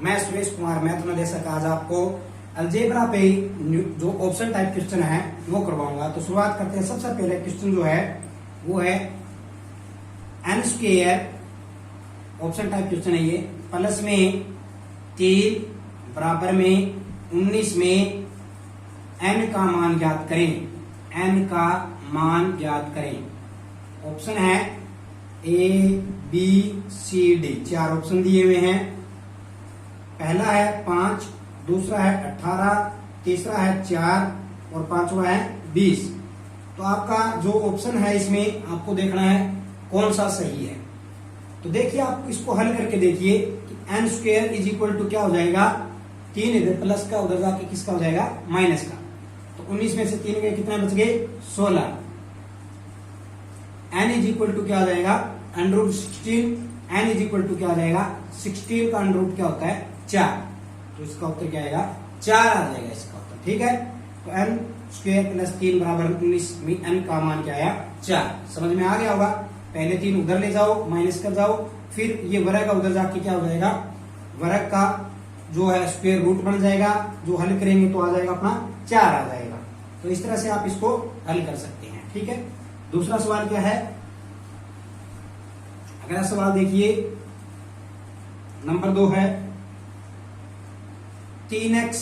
मैं सुरेश कुमार मैथमेटिक्स आज आपको अलजेब्रा पे जो ऑप्शन टाइप क्वेश्चन है वो करवाऊंगा। तो शुरुआत करते हैं। सबसे पहले क्वेश्चन जो है वो है n square, option type question है ये। प्लस में 3 बराबर में 19 में n का मान ज्ञात करें। n का मान ज्ञात करें। ऑप्शन है A B C D, 4 option दिए हुए हैं। पहला है 5, दूसरा है 18, तीसरा है 4 और पांचवा है 20। तो आपका जो ऑप्शन है इसमें आपको देखना है कौन सा सही है। तो देखिए आप इसको हल करके देखिए कि n square is equal to क्या हो जाएगा, 3 इधर प्लस का उधर जाके किसका हो जाएगा, माइनस का। तो 19 में से 3 गए, कितना बच गए, 16। n इज इक्वल टू क्या हो जाएगा, √16। n इज इक्वल टू क्या हो जाएगा, 16 का अंडर क्या होता है, 4। तो इसका उत्तर क्या आएगा, 4 आ जाएगा इसका उत्तर। ठीक है, तो n स्क्वायर प्लस 3 बराबर 19 में n का मान क्या आया, 4। समझ में आ गया होगा। पहले 3 उधर ले जाओ, माइनस कर जाओ, फिर ये वर्ग का उधर जाके क्या हो जाएगा, वर्ग का जो है स्क्वायर रूट बन जाएगा। जो हल करेंगे तो आ जाएगा अपना 4 आ जाएगा। तो इस तरह से आप इसको हल कर सकते हैं। ठीक है, दूसरा सवाल क्या है, अगला सवाल देखिए, नंबर 2 है 3x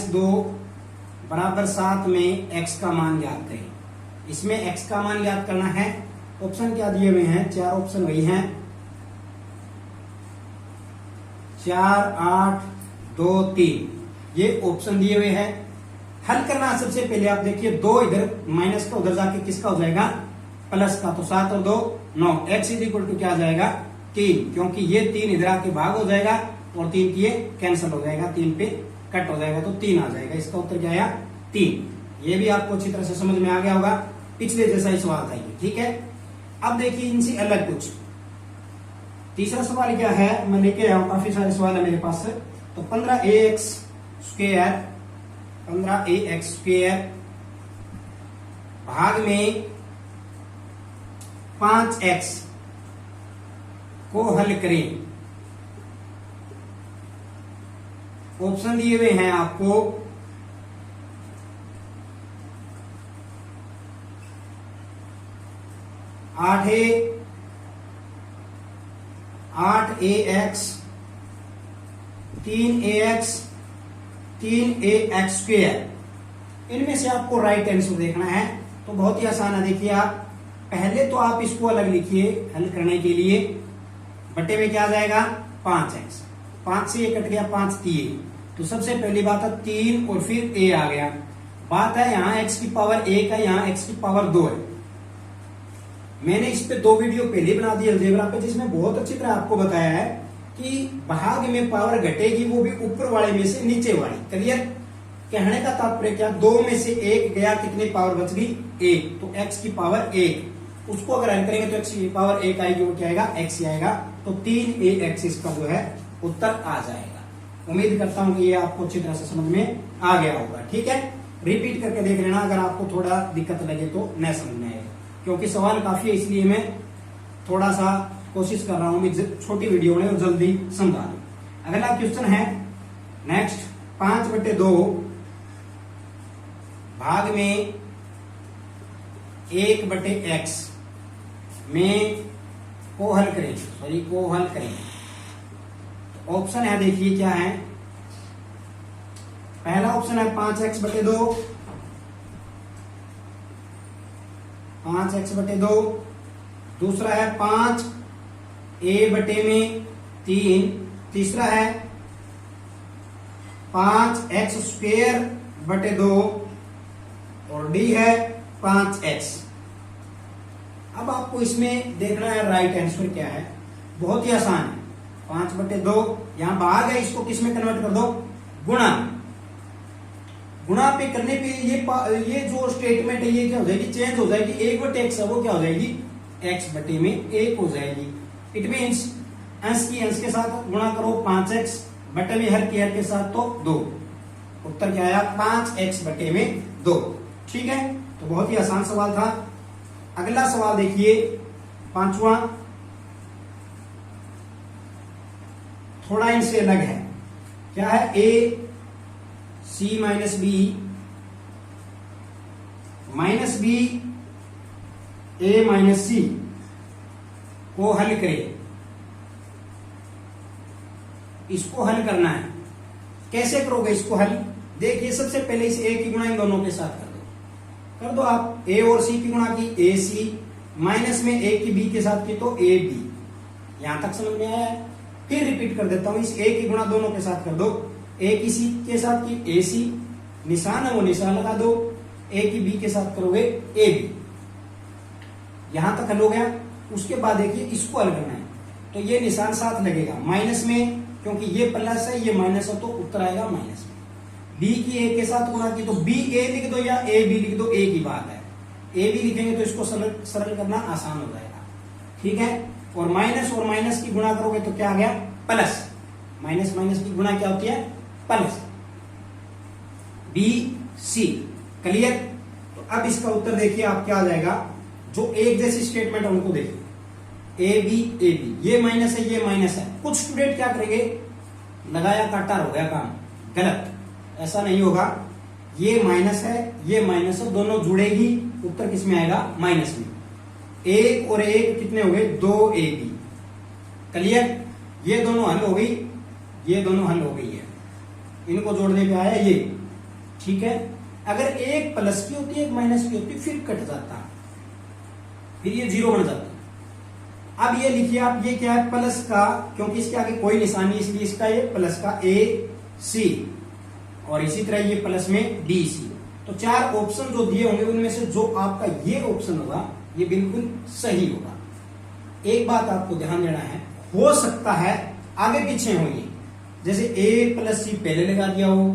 - 2 बराबर 7 में x का मान ज्ञात करें। इसमें x का मान ज्ञात करना है। ऑप्शन क्या दिए हुए हैं, 4 ऑप्शन वही हैं, 4, 8, 2, 3 ये ऑप्शन दिए हुए हैं। हल करना सबसे पहले आप देखिए, 2 इधर माइनस का उधर जाके किसका हो जाएगा, प्लस का। तो 7 और 2 9, x इज इक्वल टू क्या आ जाएगा, 3, क्योंकि ये 3 इधर आके भाग हो जाएगा और 3 की ये कैंसिल हो जाएगा, 3 पे कट हो जाएगा, तो 3 आ जाएगा। इसका उत्तर क्या आया, 3। ये भी आपको अच्छी तरह से समझ में आ गया होगा, पिछले जैसा ही सवाल था ये। ठीक है, अब देखिए इनसे अलग कुछ। तीसरा सवाल क्या है, मैं लेके आया हूं, काफी सारे सवाल है मेरे पास। तो 15ax स्क्वायर भाग में 5x को हल करें। ऑप्शन दिए हुए हैं आपको, आठ ax, 3ax, 3ax स्क्वायर। इनमें से आपको राइट आंसर देखना है। तो बहुत ही आसान है। देखिए आप पहले तो आप इसको अलग लिखिए हल करने के लिए। बटे में क्या आ जाएगा, 5x, 5 से ये कट गया, 5 3। तो सबसे पहली बात है 3 और फिर a आ गया। बात है यहाँ x की पावर 1 है, यहाँ x की पावर 2 है। मैंने इस पे 2 वीडियो पहले बना दी अलजेब्रा पे, जिसमें बहुत अच्छी तरह आपको बताया है कि भाग में पावर घटेगी, वो भी ऊपर वाले में से नीचे वाली। क्लियर, कहने का तात्पर्य क्या, 2 में से 1 गया, कितनी पावर बच गई, 1। तो x की पावर 1, उसको अगर हल करेंगे तो x की पावर 1 आएगी, वो क्या आएगा, x ही आएगा। तो 3ax इसका जो है उत्तर आ जाएगा। उम्मीद करता हूं कि ये आपको अच्छी तरह से समझ में आ गया होगा। ठीक है, रिपीट करके देख लेना, अगर आपको थोड़ा दिक्कत लगे तो न समझ में आएगा, क्योंकि सवाल काफी है, इसलिए मैं थोड़ा सा कोशिश कर रहा हूं कि छोटी वीडियो में और जल्दी समझा दूं। अगला क्वेश्चन है नेक्स्ट, 5/2 भाग में 1/x में को हल करें। तो ऑप्शन है, देखिए क्या है। पहला ऑप्शन है 5x/2, 5x/2। दूसरा है 5a/3। तीसरा है 5x²/2 और डी है 5x। अब आपको इसमें देखना है राइट आंसर क्या है। बहुत ही आसान है। 5/2 यहां भाग है, इसको किस में कन्वर्ट कर दो, गुणा। गुणा पे करने पे ये जो स्टेटमेंट है ये क्या हो जाएगी, चेंज हो जाएगी। 1/x है वो क्या हो जाएगी, x/1 हो जाएगी। इट मीन्स अंश की अंश के साथ गुणा करो 5x, बटे में हर की हर के साथ तो 2। उत्तर क्या आया, 5x/2। ठीक है, तो बहुत ही आसान सवाल था। अगला सवाल देखिए, 5वां, थोड़ा इनसे अलग है। क्या है, ए सी माइनस बी ए माइनस सी को हल करें। इसको हल करना है। कैसे करोगे इसको हल? देखिए सबसे पहले इस ए की गुणा इन दोनों के साथ कर दो आप। ए और सी की गुणा की ए सी, माइनस में ए की बी के साथ की तो ए बी। यहां तक समझ में आया है? फिर रिपीट कर देता हूं, इस ए की गुणा दोनों के साथ कर दो। ए की सी के साथ की ए सी, निशान है वो निशान लगा दो। ए की बी के साथ करोगे ए बी। यहां तक हल हो गया। उसके बाद देखिए इसको हल करना है, तो ये निशान साथ लगेगा माइनस में, क्योंकि ये प्लस है ये माइनस है तो उत्तर आएगा माइनस में। बी की ए के साथ गुणा की तो बी ए लिख दो या ए बी लिख दो, ए की बात है। ए बी लिखेंगे तो इसको सरल करना आसान हो जाएगा, ठीक है। और माइनस की गुणा करोगे तो क्या आ गया, प्लस। माइनस की गुणा क्या होती है, प्लस। B C, clear. तो अब इसका उत्तर देखिए आप क्या आ जाएगा, जो एक जैसी स्टेटमेंट है उनको देखिए, ए बी, ये माइनस है ये माइनस है। कुछ स्टूडेंट क्या करेंगे, लगाया काटा हो गया काम, गलत। ऐसा नहीं होगा, ये माइनस है दोनों जुड़ेगी, उत्तर किस में आएगा, माइनस में। एक और एक कितने हो गए, 2ab, क्लियर। ये दोनों हल हो गई, ये दोनों हल हो गई है, इनको जोड़ने पे आया ये, ठीक है। अगर एक प्लस की होती है एक माइनस की होती है फिर कट जाता, फिर ये 0 बन जाता। अब ये लिखिए आप, ये क्या है, प्लस का, क्योंकि इसके आगे कोई निशान नहीं इसलिए इसका ये प्लस का ए सी, और इसी तरह ये प्लस में डी सी। तो 4 ऑप्शन जो दिए होंगे उनमें से जो आपका ये ऑप्शन होगा ये बिल्कुल सही होगा। एक बात आपको ध्यान देना है, हो सकता है आगे पीछे हो ये, जैसे ए प्लस सी पहले लगा दिया हो,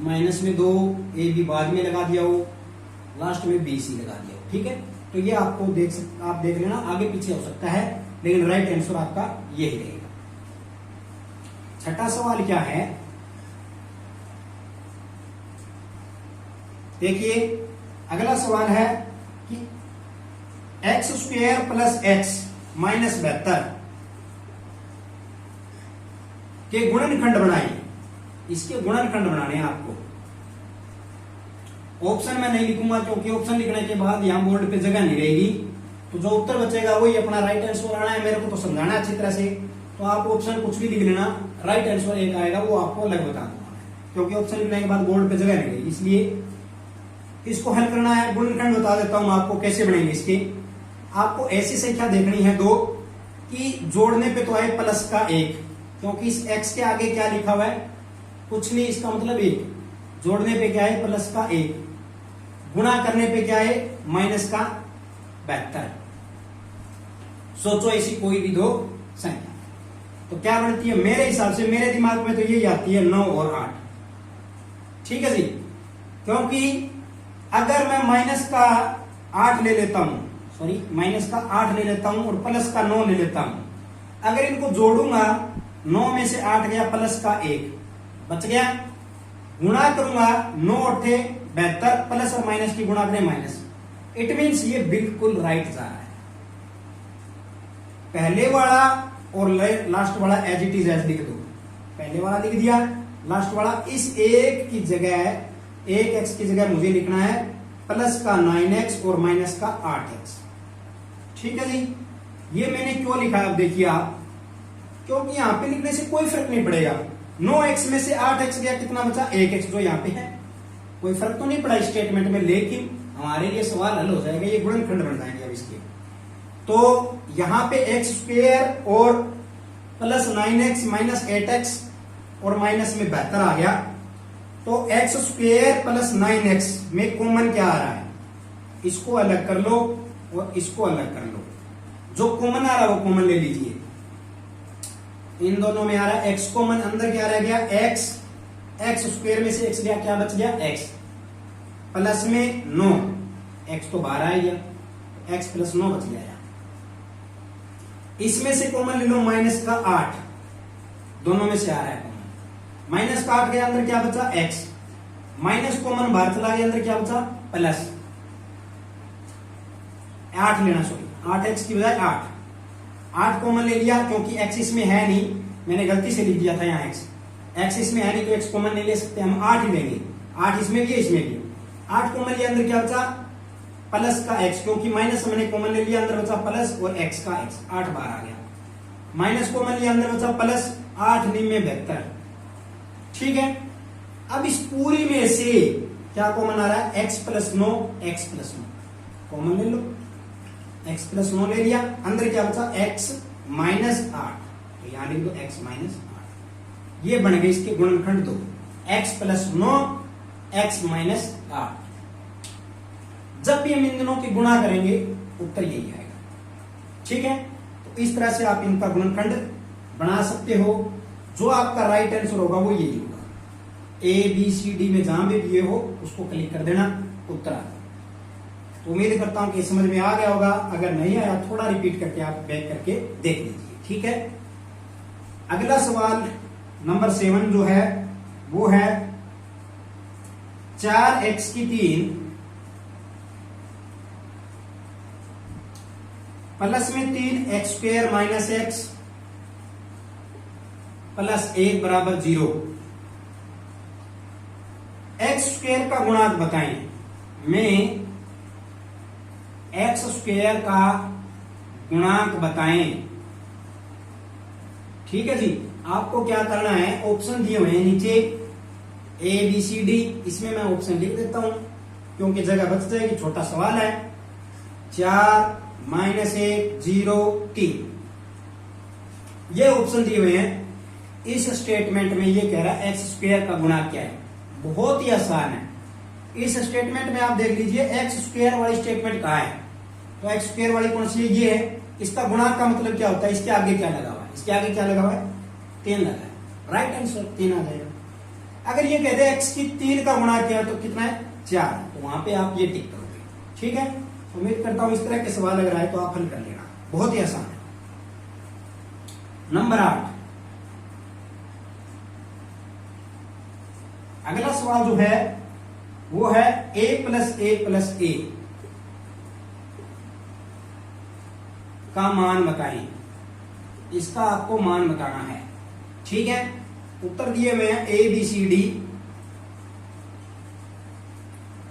माइनस में 2 ए बी बाद में लगा दिया हो, लास्ट में बी सी लगा दिया हो, ठीक है। तो ये आपको आप देख लेना, आगे पीछे हो सकता है, लेकिन राइट आंसर आपका यही रहेगा। छठा सवाल क्या है, देखिए अगला सवाल है कि x² प्लस x माइनस 72 के गुणनखंड बनाइए। इसके गुणनखंड बनाने हैं आपको। ऑप्शन मैं नहीं लिखूंगा क्योंकि ऑप्शन लिखने के बाद यहां बोर्ड पे जगह नहीं रहेगी, तो जो उत्तर बचेगा वही अपना राइट आंसर आना है। मेरे को तो समझाना है अच्छी तरह से, तो आप ऑप्शन कुछ भी लिख लेना, राइट आंसर एक आएगा वो आपको अलग बता दूंगा, क्योंकि ऑप्शन लिखने के बाद बोर्ड पे जगह नहीं रहेगी। इसलिए इसको हल करना है। गुणनखंड बता देता हूं आपको कैसे बनेंगे इसके। आपको ऐसी संख्या देखनी है 2 कि जोड़ने पे तो आए प्लस का 1, क्योंकि इस x के आगे क्या लिखा हुआ है, कुछ नहीं, इसका मतलब 1। जोड़ने पे क्या है, प्लस का 1, गुणा करने पे क्या है, माइनस का 72। सोचो ऐसी कोई भी 2 संख्या तो क्या बनती है, मेरे हिसाब से, मेरे दिमाग में तो यही आती है 9 और 8, ठीक है जी। क्योंकि अगर मैं माइनस का 8 ले लेता हूं, माइनस का 8 ले लेता हूं और प्लस का 9 ले लेता हूं, अगर इनको जोड़ूंगा 9 में से 8 गया, प्लस का 1 बच गया, गुणा करूंगा 9 8 72, प्लस और माइनस की गुणा करें माइनस। इट मीन्स ये बिल्कुल राइट जा रहा है। पहले वाला और लास्ट वाला एज इट इज एज लिख दो। पहले वाला लिख दिया, लास्ट वाला इस एक की जगह, एक एक्स की जगह मुझे लिखना है प्लस का 9x और माइनस का 8x, ठीक है जी। ये मैंने क्यों लिखा है, अब देखिए आप, क्योंकि यहां पे लिखने से कोई फर्क नहीं पड़ेगा। 9x में से 8x गया, कितना बचा, 1x जो यहाँ पे है, कोई फर्क तो नहीं पड़ा स्टेटमेंट में, लेकिन हमारे लिए सवाल हल हो जाएगा, ये गुणनखंड बन जाएंगे अब इसके। तो यहां पे x² और प्लस 9x माइनस 8x और माइनस में 72 आ गया, तो x² प्लस 9x में कॉमन क्या आ रहा है, इसको अलग कर लो और इसको अलग कर लो। जो कॉमन आ रहा है वो कॉमन ले लीजिए। इन दोनों में आ रहा है x कॉमन, अंदर क्या रह गया, x² में से x गया, क्या बच गया, x प्लस में 9, x तो बाहर आ गया, x प्लस 9 बच गया। इसमें से कॉमन ले लो माइनस का 8, दोनों में से आ रहा है कॉमन, माइनस का 8 गया, अंदर क्या बचा, x, माइनस कॉमन बाहर चला गया, अंदर क्या बचा, प्लस 8 लेना, 8x की बजाय 8 कॉमन ले लिया, क्योंकि x इसमें है नहीं, मैंने गलती से लिख दिया था यहाँ x, एक्स इसमें है नहीं तो एक्स कॉमन नहीं ले सकते, हम 8 ही लेंगे। 8 इसमें भी है इसमें भी, 8 कॉमन लिया, अंदर क्या बचा प्लस का एक्स, क्योंकि माइनस हमने कॉमन ले लिया, अंदर बचा प्लस और एक्स का एक्स, 8 बार आ गया। माइनस कॉमन लिया, अंदर बचा प्लस, 8 9 में 72। ठीक है, अब इस पूरी में से क्या कॉमन आ रहा है, x plus 9, x plus 9 common ले लो, x प्लस 9 ले लिया, अंदर क्या बचा x माइनस 8, तो यहां लिख दो x माइनस 8। ये बन गए इसके गुणनखंड दो, x प्लस 9, x माइनस 8। जब भी हम इन दोनों की गुणा करेंगे उत्तर यही आएगा। ठीक है, तो इस तरह से आप इनका गुणनखंड बना सकते हो। जो आपका राइट आंसर होगा वो यही होगा, ए बी सी डी में जहां भी ये हो उसको क्लिक कर देना, उत्तर आ जाएगा। तो उम्मीद करता हूं कि समझ में आ गया होगा, अगर नहीं आया थोड़ा रिपीट करके आप बैक करके देख लीजिए। ठीक है, अगला सवाल नंबर 7 जो है वो है 4x की 3 प्लस में 3x square minus x plus 1 बराबर 0। एक्स स्क्वायर का गुणांक बताएं। में एक्स स्क्वायर का गुणांक बताएं। ठीक है जी, आपको क्या करना है, ऑप्शन दिए हुए हैं नीचे ए बी सी डी, इसमें मैं ऑप्शन लिख देता हूं क्योंकि जगह बच जाएगी, छोटा सवाल है। 4 माइनस 1 0 3, ये ऑप्शन दिए हुए हैं। इस स्टेटमेंट में ये कह रहा है एक्स स्क्वायर का गुणांक क्या है, बहुत ही आसान है। इस स्टेटमेंट में आप देख लीजिए एक्स स्क्वायर वाली स्टेटमेंट कहाँ है, तो एक्स स्क्वायर वाली कौन सी है, ये है। इसका गुणांक का मतलब क्या होता है, इसके आगे क्या लगा हुआ है, इसके आगे क्या लगा हुआ है, 3 लगा है, राइट आंसर 3 आ जाएगा। अगर ये कहते हैं एक्स की 3 का गुणांक क्या है तो कितना है 4, तो वहां पे आप ये टिक करोगे। ठीक है, उम्मीद करता हूं इस तरह के सवाल अगर आए तो आप हल कर लेना, बहुत ही आसान है। नंबर 8, अगला सवाल जो है वो है a प्लस ए प्लस ए का मान बताएं। इसका आपको मान बताना है। ठीक है, उत्तर दिए हुए हैं ए बी सी डी।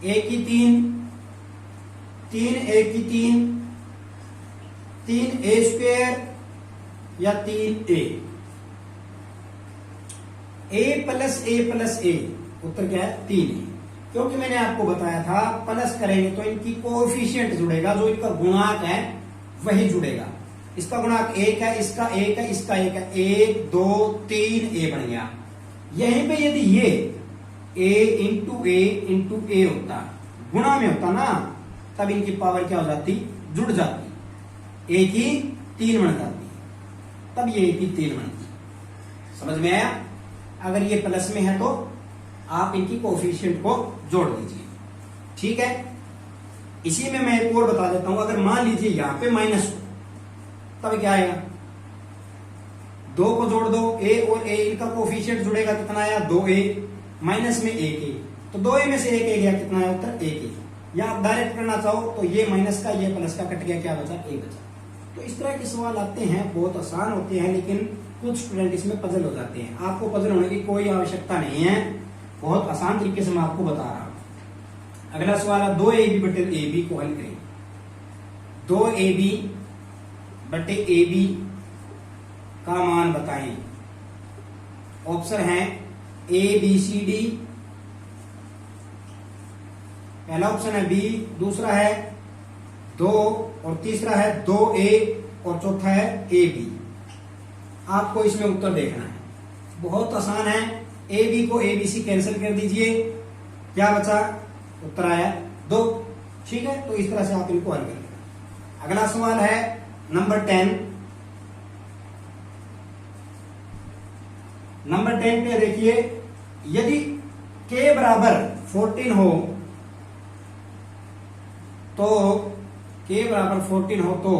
ए की 3 ए की 3 ए स्क्वायर या 3a। ए प्लस ए उत्तर क्या है 3 है, क्योंकि मैंने आपको बताया था प्लस करेंगे तो इनकी कोएफिशिएंट जुड़ेगा, जो इनका गुणांक है वही जुड़ेगा। इसका गुणांक 1 है, इसका 1 है, इसका 1 है, 1 2 3 ए बन गया। यहीं पे यदि ये a इंटू ए होता, गुणा में होता ना, तब इनकी पावर क्या हो जाती, जुड़ जाती, a की 3 बन जाती, तब ये a की 3 बनती। समझ में आया? अगर ये प्लस में है तो आप इनकी कोएफिशिएंट को जोड़ दीजिए। ठीक है, इसी में मैं एक और बता देता हूं। अगर मान लीजिए यहां पे माइनस हो, तब क्या आएगा, 2 को जोड़ दो, a और a इनका कोएफिशिएंट जुड़ेगा, कितना आया 2a, माइनस में 1a, तो 2a में से 1a गया, कितना है उत्तर 1a। या आप डायरेक्ट करना चाहो तो ये माइनस का ये प्लस का कट गया, क्या बचा, a बचा। तो इस तरह के सवाल आते हैं, बहुत आसान होते हैं, लेकिन कुछ स्टूडेंट इसमें पजल हो जाते हैं। आपको पजल होने की कोई आवश्यकता नहीं है, बहुत आसान तरीके से मैं आपको बता रहा हूं। अगला सवाल है 2ab बटे ab को हल करें। 2ab बटे ab का मान बताएं। ऑप्शन है ए बी सी डी, पहला ऑप्शन है बी, दूसरा है 2 और तीसरा है 2a और चौथा है ए बी। आपको इसमें उत्तर देखना है, बहुत आसान है। ए बी को ए बी सी कैंसिल कर दीजिए, क्या बचा, उत्तर आया 2। ठीक है, तो इस तरह से आप इनको हल कर लेना। अगला सवाल है नंबर 10। नंबर 10 पे देखिए, यदि k बराबर 14 हो तो k बराबर 14 हो तो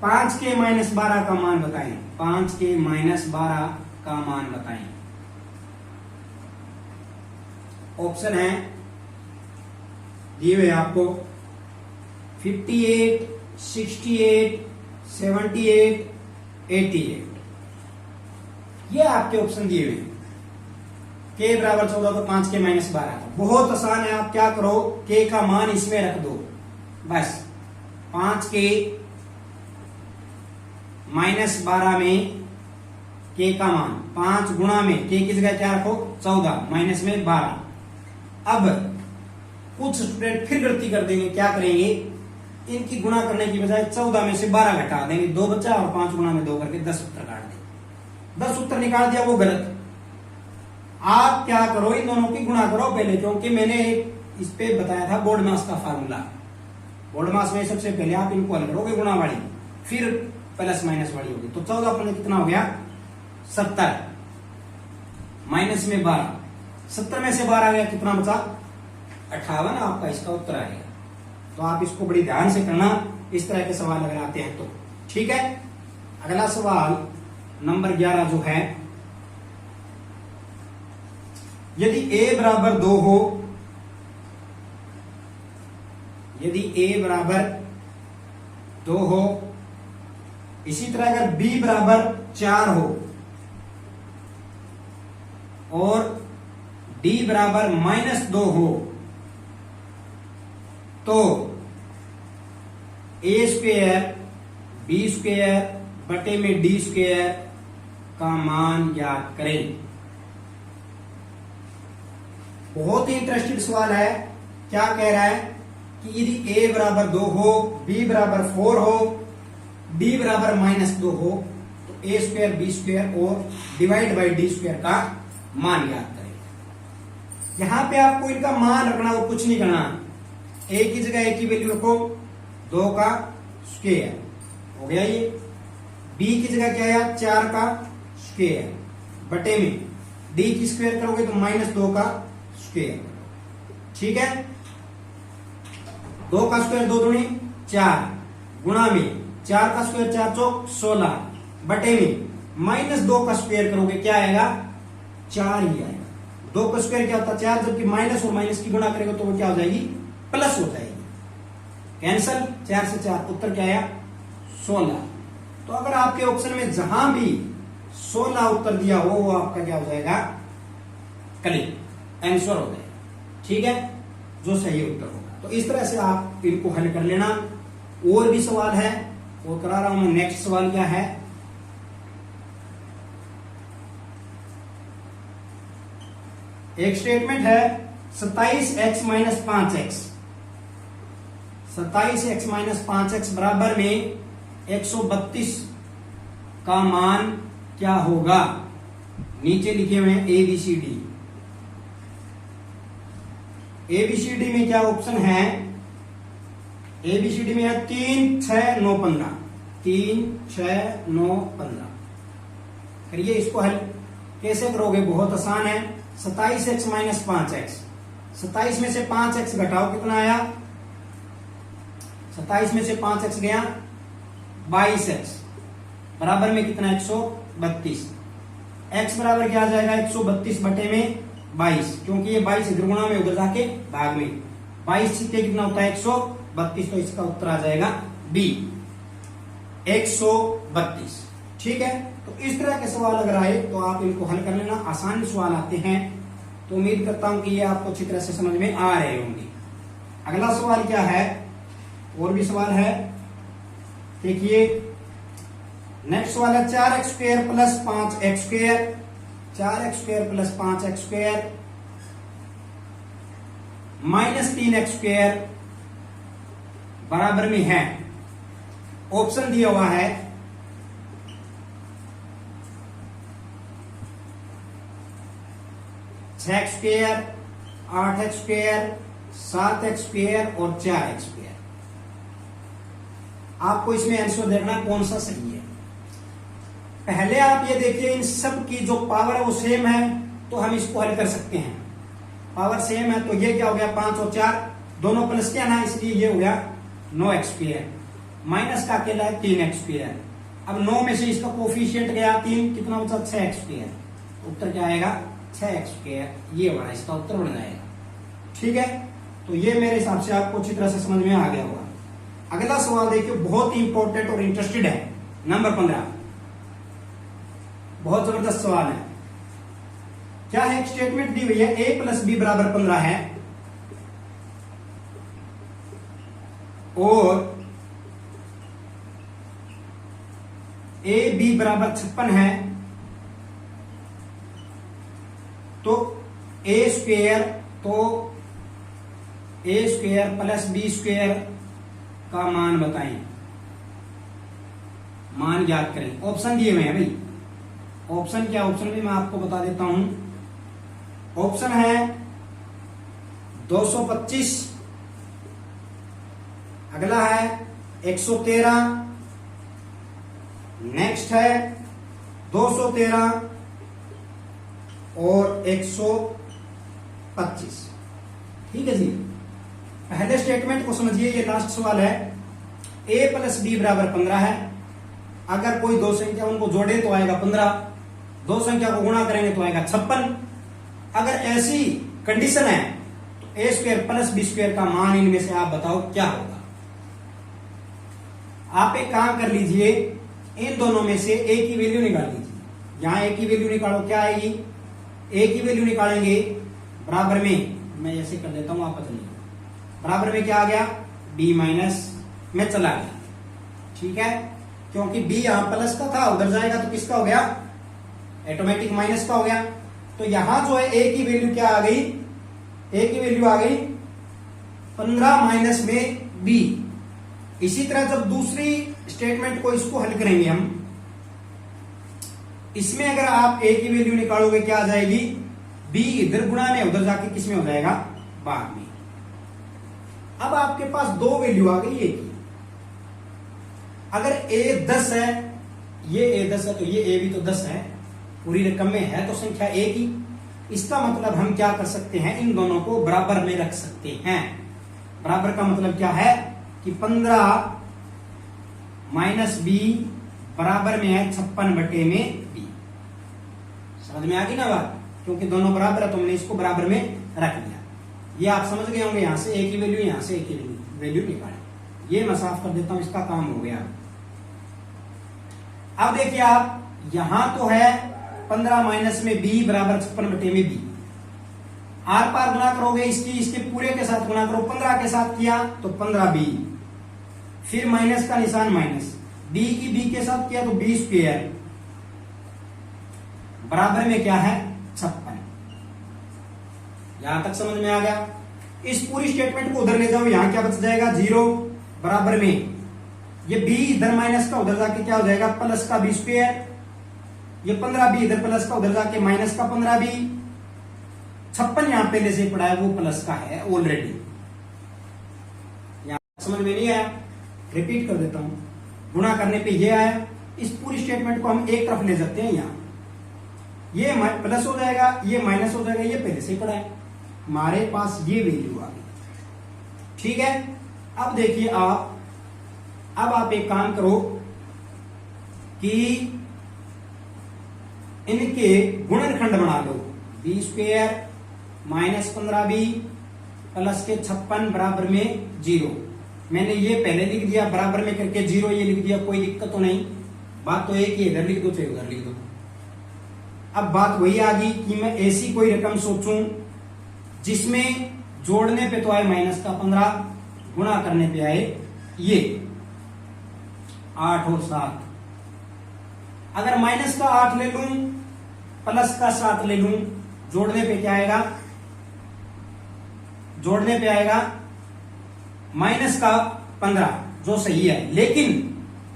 5k माइनस 12 का मान बताएं। 5k माइनस 12 का मान बताएं। ऑप्शन है दिए हुए आपको 58, 68, 78, 88। ये आपके ऑप्शन दिए हुए के बराबर 14 तो 5 के माइनस 12। बहुत आसान है, आप क्या करो के का मान इसमें रख दो, बस 5 के माइनस 12 में के का मान 5 गुणा में के की जगह क्या रखो 14 माइनस में 12। अब कुछ स्टूडेंट फिर गलती कर देंगे, क्या करेंगे इनकी गुणा करने की बजाय 14 में से 12 घटा देंगे, 2 बचा और 5 गुणा में 2 करके 10 उत्तर काट देंगे। 10 उत्तर निकाल दिया, वो गलत। आप क्या करो इन दोनों की गुणा करो पहले, क्योंकि मैंने इस पे बताया था बोर्ड मास का फार्मूला। बोर्ड मास में सबसे पहले आप इनको हल करोगे गुणा वाली, फिर प्लस माइनस वाली होगी। तो 14 अपने कितना हो गया 70 माइनस में 12, 70 में से 12 गया कितना बचा 58, आपका इसका उत्तर आएगा। तो आप इसको बड़ी ध्यान से करना, इस तरह के सवाल अगर आते हैं तो। ठीक है, अगला सवाल नंबर 11 जो है, यदि a बराबर 2 हो, यदि a बराबर 2 हो, इसी तरह अगर b बराबर 4 हो और d बराबर -2 हो, तो a स्क्वेयर b स्क्वेयर बटे में d स्क्वेयर का मान ज्ञात करें। बहुत ही इंटरेस्टिंग सवाल है। क्या कह रहा है कि यदि a बराबर 2 हो, b बराबर 4 हो, d बराबर -2 हो, तो a स्क्वेयर b स्क्वेयर और डिवाइड बाई d स्क्वेयर का मान ज्ञात करें। यहां पे आपको इनका मान रखना और कुछ नहीं करना। a की जगह a की वैल्यू रखो 2 का स्क्वेयर हो गया ये, b की जगह क्या आया 4 का स्क्वेयर बटे में d की स्क्वेयर करोगे तो -2 का स्क्वेयर। ठीक है, 2 का स्क्वायर 2 दूनी 4 गुणा में 4 का स्क्वायर 4 चौक 16 बटे में -2 का स्क्वायर करोगे क्या आएगा 4 ही आएगा। 2 का स्क्वायर क्या होता है 4, जबकि माइनस और माइनस की गुणा करेगा तो वो क्या हो जाएगी प्लस हो जाएगी। कैंसल, 4 से 4 उत्तर क्या आया 16। तो अगर आपके ऑप्शन में जहां भी 16 उत्तर दिया हो वो आपका क्या हो जाएगा करेक्ट आंसर हो जाएगा। ठीक है, जो सही उत्तर होगा। तो इस तरह से आप इनको हल कर लेना। और भी सवाल है वो करा रहा हूं मैं। नेक्स्ट सवाल क्या है, एक स्टेटमेंट है 27x - 5x, 27x - 5x बराबर में 132 का मान क्या होगा। नीचे लिखे हुए हैं ABCD। ABCD में क्या ऑप्शन है, ABCD में है 3, 6, 9, 15। 3, 6, 9, 15 करिए इसको हल। कैसे करोगे, बहुत आसान है। 27x - 5x, 27 में से 5x घटाओ कितना आया, 27 में से 5x गया 22x बराबर में कितना 132। x बराबर क्या आ जाएगा 132 बटे में 22, क्योंकि ये 22 इधर गुणा में उधर जाके भाग में 22 छिक्के कितना होता है 132। तो इसका उत्तर आ जाएगा बी 132। ठीक है, तो इस तरह के सवाल अगर आए तो आप इनको हल कर लेना। आसान सवाल आते हैं, तो उम्मीद करता हूं कि ये आपको अच्छी तरह से समझ में आ रहे होंगे। अगला सवाल क्या है, और भी सवाल है, देखिए नेक्स्ट सवाल है 4x square plus 5x square, 4x square plus 5x square -3x square बराबर में है। ऑप्शन दिया हुआ है 6x square, 8x square, 7x square और 4x स्क्वायर। आपको इसमें आंसर देखना कौन सा सही है। पहले आप ये देखिए इन सब की जो पावर है वो सेम है, तो हम इसको हल कर सकते हैं। पावर सेम है तो ये क्या हो गया 5 और 4 दोनों प्लस क्या ना, इसलिए ये हो गया 9x स्क्वायर। माइनस का अकेला है 3x स्क्वायर। अब 9 में से इसका कोफिशिएंट गया 3, कितना बचा 6x स्क्वायर। उत्तर क्या आएगा 6x स्क्वायर, ये वाला इसका उत्तर बन जाएगा। ठीक है, तो ये मेरे हिसाब से आपको अच्छी तरह से समझ में आ गया होगा। अगला सवाल देखिए, बहुत ही इंपॉर्टेंट और इंटरेस्टेड है, नंबर 15। बहुत जबरदस्त सवाल है। क्या है, एक स्टेटमेंट दी हुई है a प्लस बी बराबर 15 है और a b बराबर 56 है, तो a square plus B square का मान बताएं, मान ज्ञात करें। ऑप्शन दिए हुए हैं भाई, ऑप्शन क्या, ऑप्शन भी मैं आपको बता देता हूं। ऑप्शन है 225, अगला है 113, नेक्स्ट है 213 और 125। ठीक है जी, पहले स्टेटमेंट को समझिए, ये लास्ट सवाल है। a प्लस बी बराबर 15 है। अगर कोई दो संख्या उनको जोड़े तो आएगा 15, दो संख्या को गुणा करेंगे तो आएगा 56। अगर ऐसी कंडीशन है तो a square plus B square का मान इनमें से आप बताओ क्या होगा। आप एक काम कर लीजिए, इन दोनों में से a की वैल्यू निकाल लीजिए। यहां a की वैल्यू निकालो, क्या आएगी, a की वैल्यू निकालेंगे बराबर में, मैं ऐसे कर देता हूं, आप बदलिए, बराबर में क्या आ गया, b माइनस में चला गया। ठीक है, क्योंकि b यहां प्लस का था, उधर जाएगा तो किसका हो गया, ऑटोमेटिक माइनस का हो गया। तो यहां जो है a की वैल्यू क्या आ गई, a की वैल्यू आ गई 15 माइनस में b। इसी तरह जब दूसरी स्टेटमेंट को इसको हल करेंगे हम, इसमें अगर आप a की वैल्यू निकालोगे क्या आ जाएगी, b इधर गुणा में उधर जाके किसमें हो जाएगा, बाद में। अब आपके पास दो वैल्यू आ गई a की। अगर a 10 है, ये a 10 है, तो ये a भी तो 10 है, पूरी रकम में है तो संख्या a की। इसका मतलब हम क्या कर सकते हैं, इन दोनों को बराबर में रख सकते हैं। बराबर का मतलब क्या है कि 15 माइनस बी बराबर में है 56 बटे में बी। समझ में आ गई ना बात, क्योंकि दोनों बराबर है तो हमने इसको बराबर में रख दिया। ये आप समझ गए होंगे, यहां से a की वैल्यू, यहां से a की वैल्यू निकालें। ये मैं साफ कर देता हूं, इसका काम हो गया। अब देखिए आप, यहां तो है 15 माइनस में b बराबर 56 बटे में b। आर पार गुणा करोगे, इसके पूरे के साथ गुणा करो, 15 के साथ किया तो 15b, फिर माइनस का निशान माइनस, b की b के साथ किया तो b स्क्वायर बराबर में क्या है 56। यहां तक समझ में आ गया। इस पूरी स्टेटमेंट को उधर ले जाओ, यहां क्या बच जाएगा 0 बराबर में ये b इधर माइनस का उधर जाके क्या हो जाएगा प्लस का b स्क्वायर, ये 15b इधर प्लस का उधर जाके माइनस का 15b। 56 यहां पहले से पढ़ा है, वो प्लस का है ऑलरेडी। यहां समझ में नहीं आया, रिपीट कर देता हूं। गुणा करने पे ये आया, इस पूरी स्टेटमेंट को हम एक तरफ ले जाते हैं। यहां ये प्लस हो जाएगा, ये माइनस हो जाएगा, ये पहले से पढ़ा है। हमारे पास ये वैल्यू आ गई। ठीक है, अब देखिए आप, अब आप एक काम करो कि इनके गुणनखंड बना लो, b square minus 15b plus के 56 बराबर में 0। मैंने ये पहले लिख दिया, बराबर में करके 0 ये लिख दिया, कोई दिक्कत तो नहीं। बात तो एक ही, इधर लिख दो चाहे उधर लिख दो। अब बात वही आ गई कि मैं ऐसी कोई रकम सोचूं जिसमें जोड़ने पे तो आए माइनस का 15, गुणा करने पे आए ये 8 और 7। अगर माइनस का 8 ले लूं, प्लस का 7 ले लूं, जोड़ने पे क्या आएगा, जोड़ने पे आएगा माइनस का 15 जो सही है, लेकिन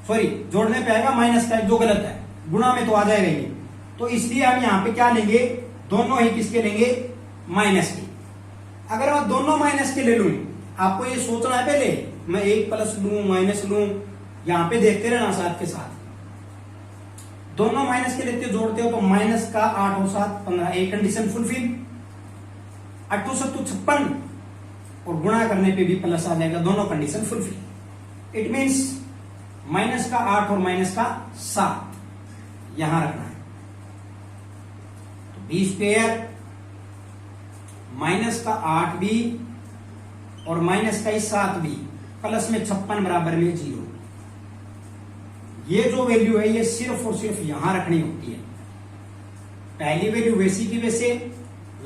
सॉरी जोड़ने पे आएगा माइनस का जो गलत है, गुणा में तो आ जाएगा ये। तो इसलिए हम यहां पे क्या लेंगे, दोनों ही किसके लेंगे, माइनस के। अगर मैं दोनों माइनस के ले लूं, आपको ये सोचना है पहले, मैं एक प्लस लूं माइनस लूं, यहां पे देखते रहना साथ के साथ। दोनों माइनस के लेते जोड़ते हो तो माइनस का 8 और 7 15, एक कंडीशन फुलफिल। 8 7 56 और गुणा करने पे भी प्लस आ जाएगा, दोनों condition fulfil. It means minus का 8 और माइनस का 7 यहां रखना है। तो बी स्क्वायर माइनस का 8b और माइनस का 7b प्लस में 56 बराबर में 0। ये जो वैल्यू है ये सिर्फ और सिर्फ यहां रखनी होती है। पहली वैल्यू वैसी की वैसे,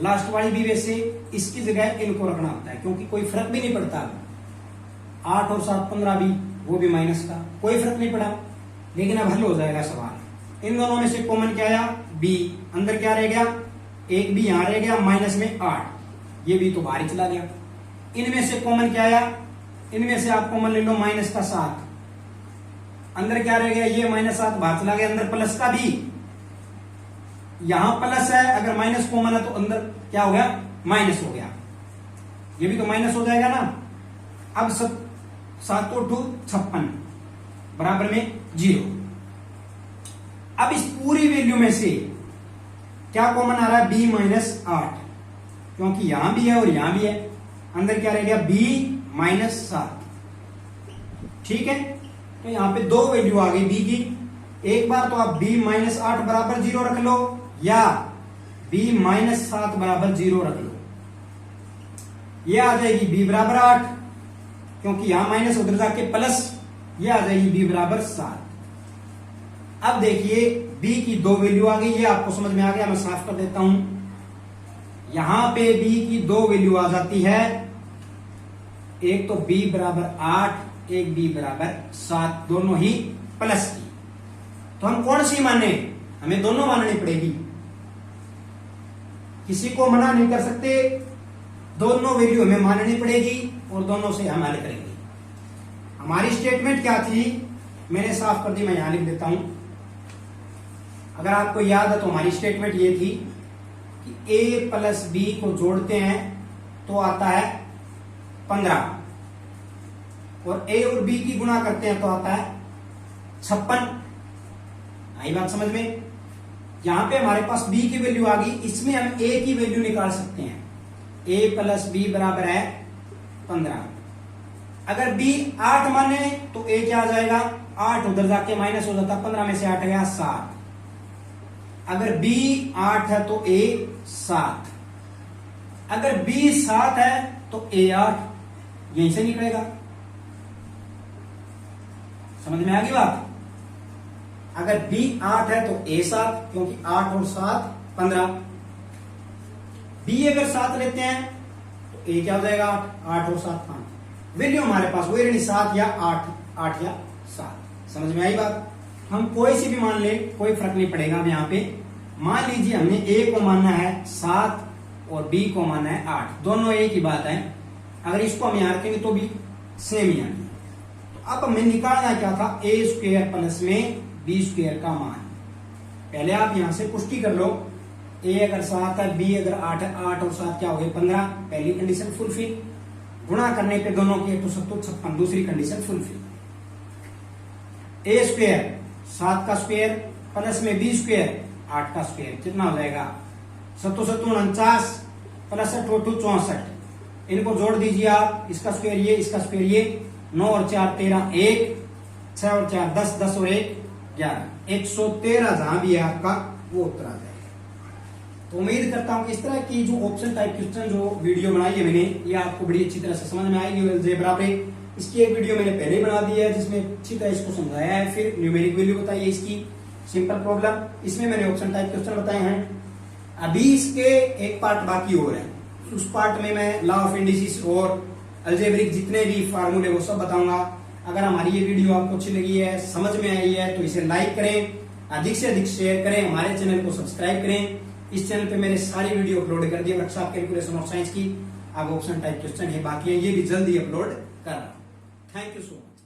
लास्ट वाली भी वैसे, इसकी जगह इनको रखना होता है क्योंकि कोई फर्क भी नहीं पड़ता। 8 और 7 15 भी, वो भी माइनस का, कोई फर्क नहीं पड़ा। लेकिन अब हल हो जाएगा सवाल। इन दोनों में से कॉमन क्या आया? बी। अंदर क्या रह गया? एक बी यहां रह गया, माइनस में 8, ये भी तो बाहर ही चला गया। इनमें से कॉमन क्या आया? इनमें से आप कॉमन ले लो माइनस का 7, अंदर क्या रह गया? ये -7 बाहर चला गया, अंदर प्लस का भी, यहां प्लस है, अगर माइनस कॉमन है तो अंदर क्या हो गया? माइनस हो गया, ये भी तो माइनस हो जाएगा ना। अब 7 और 2 56 बराबर में 0। अब इस पूरी वैल्यू में से क्या कॉमन आ रहा है? b -8, क्योंकि यहां भी है और यहां भी है, अंदर क्या रह गया? b -7। ठीक है, तो यहां पे दो वैल्यू आ गई b की। एक बार तो आप b -8 बराबर 0 रख लो, या b -7 बराबर 0 रख लो। ये आ जाएगी b बराबर 8, क्योंकि यहां माइनस उधर जाके प्लस, ये आ जाएगी b बराबर 7। अब देखिए b की दो वैल्यू आ गई, ये आपको समझ में आ गया, मैं साफ कर देता हूं। यहां पे b की दो वैल्यू आ जाती है, एक तो b बराबर 8, एक b बराबर 7, दोनों ही प्लस की। तो हम कौन सी माने? हमें दोनों माननी पड़ेगी, किसी को मना नहीं कर सकते, दोनों वैल्यू हमें माननी पड़ेगी और दोनों से हम हल करेंगे। हमारी स्टेटमेंट क्या थी, मैंने साफ कर दी, मैं यहां लिख देता हूं। अगर आपको याद है तो हमारी स्टेटमेंट ये थी कि a प्लस b को जोड़ते हैं तो आता है 15, और a और b की गुणा करते हैं तो आता है 56। आई बात समझ में? यहां पे हमारे पास b की वैल्यू आ गई, इसमें हम a की वैल्यू निकाल सकते हैं। a प्लस b बराबर है 15। अगर b 8 माने तो a क्या आ जाएगा? 8 उधर जाके माइनस हो जाता, 15 में से 8 गया 7। अगर b 8 है तो a 7, अगर b 7 है तो a 8, यहीं से निकलेगा। समझ में आ गई बात? अगर b 8 है तो a 7, क्योंकि 8 और 7 15। b अगर 7 लेते हैं तो a क्या हो जाएगा? 8 और 7 5। वैल्यू हमारे पास वही रहनी 7 या 8 या 7। समझ में आई बात? हम कोई सी भी मान ले, कोई फर्क नहीं पड़ेगा। अब यहाँ पे मान लीजिए हमने a को मानना है 7 और b को मानना है 8, दोनों एक ही बात है। अगर इसको हम यहां रखेंगे तो भी सेम ही आएगी। तो अब हमें निकालना क्या था? a स्क्वायर प्लस में b स्क्वायर का मान। पहले आप यहां से पुष्टि कर लो, a अगर 7 है, b अगर 8 है, 8 और 7 क्या हो गए? 15। पहली कंडीशन फुलफिल, गुणा करने पे दोनों के तो 56, दूसरी कंडीशन फुलफिल। a स्क्वायर 7 का स्क्वायर प्लस में b स्क्वायर 8 का स्क्वायर, कितना हो जाएगा? 7 49 प्लस 8 64। इनको जोड़ दीजिए आप, इसका स्क्वायर ये, इसका स्क्वायर ये, 9 और 4 13, 1 6 और 4 10, 10 और 1 11, 113 जहां भी है आपका वो उत्तर आ जाएगा। तो उम्मीद करता हूं कि इस तरह की जो ऑप्शन टाइप क्वेश्चन जो वीडियो बनाई है मैंने, ये आपको बड़ी अच्छी तरह से समझ में आएगी अलजेब्रा पे। इसकी एक वीडियो मैंने पहले बना दी है जिसमें अच्छी तरह इसको समझाया है, फिर न्यूमेरिक वैल्यू बताई है इसकी, सिंपल प्रॉब्लम, इसमें मैंने ऑप्शन टाइप क्वेश्चन बताए हैं। अभी इसके एक पार्ट बाकी और है, उस पार्ट में मैं लॉ ऑफ इंडिसेस और अलजेब्रिक जितने भी फार्मूले वो सब बताऊंगा। अगर हमारी ये वीडियो आपको अच्छी लगी है, समझ में आई है, तो इसे लाइक करें, अधिक से अधिक शेयर करें, हमारे चैनल को सब्सक्राइब करें। इस चैनल पे मैंने सारी वीडियो अपलोड कर दी है वर्कशॉप कैलकुलेशन ऑफ साइंस की। अब ऑप्शन टाइप क्वेश्चन है बाकी है, ये भी जल्दी अपलोड कर रहा हूं। Thank you so much.